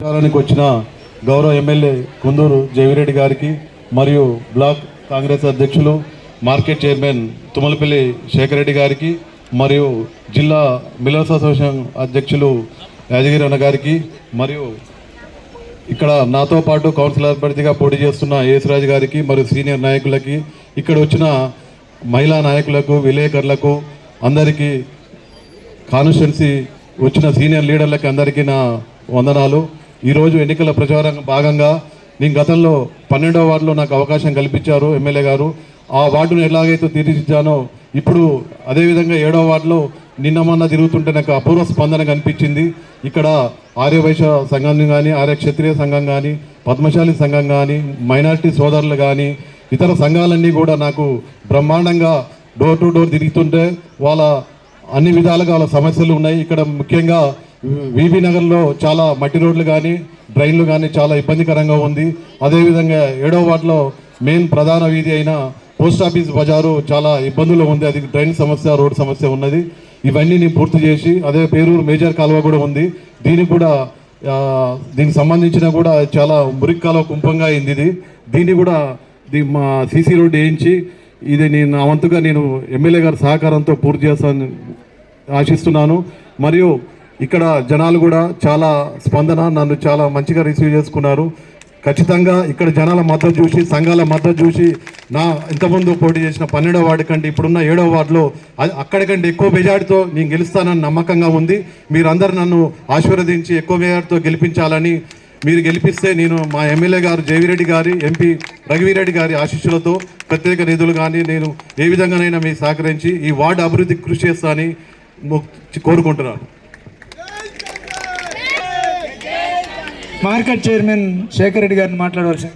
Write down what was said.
ప్రచారానికి వచ్చిన గౌరవ ఎమ్మెల్యే కుందూరు జయవిరెడ్డి గారికి మరియు బ్లాక్ కాంగ్రెస్ అధ్యక్షులు మార్కెట్ చైర్మన్ తుమ్మలపల్లి శేఖర్ రెడ్డి గారికి మరియు జిల్లా మిల్లర్స్ అసోసియేషన్ అధ్యక్షులు యాదగిరి అన్న గారికి మరియు ఇక్కడ నాతో పాటు కౌన్సిలర్ అభ్యర్థిగా పోటీ చేస్తున్న యేసురాజు గారికి మరియు సీనియర్ నాయకులకి ఇక్కడ వచ్చిన మహిళా నాయకులకు విలేకరులకు అందరికీ కాన్స్టిట్యున్సీ వచ్చిన సీనియర్ లీడర్లకి అందరికీ నా వందనాలు. ఈరోజు ఎన్నికల ప్రచారం భాగంగా నేను గతంలో 12వ వార్డులో నాకు అవకాశం కల్పించారు ఎమ్మెల్యే గారు. ఆ వార్డును ఎలాగైతే తీర్చిదిద్దానో ఇప్పుడు అదేవిధంగా 7వ వార్డులో నిన్న మొన్న తిరుగుతుంటే నాకు అపూర్వ స్పందన కనిపించింది. ఇక్కడ ఆర్యవైశ్య సంఘం కానీ, ఆర్య క్షత్రియ సంఘం కానీ, పద్మశాలి సంఘం కానీ, మైనారిటీ సోదరులు కానీ, ఇతర సంఘాలన్నీ కూడా నాకు బ్రహ్మాండంగా డోర్ టు డోర్ తిరుగుతుంటే వాళ్ళ అన్ని విధాలుగా వాళ్ళ సమస్యలు ఉన్నాయి. ఇక్కడ ముఖ్యంగా వీబీ నగర్లో చాలా మట్టి రోడ్లు కానీ డ్రైన్లు కానీ చాలా ఇబ్బందికరంగా ఉంది. అదేవిధంగా 7వ వార్డులో మెయిన్ ప్రధాన వీధి అయిన పోస్ట్ ఆఫీస్ బజారు చాలా ఇబ్బందులు ఉంది. అది డ్రైన్ సమస్య, రోడ్ సమస్య ఉన్నది. ఇవన్నీ నేను పూర్తి చేసి, అదే పేరూరు మేజర్ కాలువ కూడా ఉంది, దీనికి సంబంధించిన కూడా చాలా మురికి కాలువ కుంపంగా అయింది. దీన్ని కూడా మా సీసీ రోడ్డు వేయించి ఇది నేను నా వంతుగా నేను ఎమ్మెల్యే గారి సహకారంతో పూర్తి చేస్తానని ఆశిస్తున్నాను. మరియు ఇక్కడ జనాలు కూడా చాలా స్పందన, నన్ను చాలా మంచిగా రిసీవ్ చేసుకున్నారు. ఖచ్చితంగా ఇక్కడ జనాల మద్దతు చూసి, సంఘాల మద్దతు చూసి నా ఇంతకుముందు పోటీ చేసిన 12వ వార్డు కంటే ఇప్పుడున్న 7వ వార్డులో అక్కడికంటే ఎక్కువ మెజార్టీతో నేను గెలుస్తానని నమ్మకంగా ఉంది. మీరందరూ నన్ను ఆశీర్వదించి ఎక్కువ మెజార్టీతో గెలిపించాలని, మీరు గెలిపిస్తే నేను మా ఎమ్మెల్యే గారు జయవిరెడ్డి గారి, ఎంపీ రఘువీరెడ్డి గారి ఆశీస్సులతో ప్రత్యేక నిధులు కానీ నేను ఏ విధంగానైనా మీకు సహకరించి ఈ వార్డు అభివృద్ధికి కృషి చేస్తానని కోరుకుంటున్నాను. మార్కెట్ చైర్మన్ శేఖర్ రెడ్డి గారిని మాట్లాడవలసింది.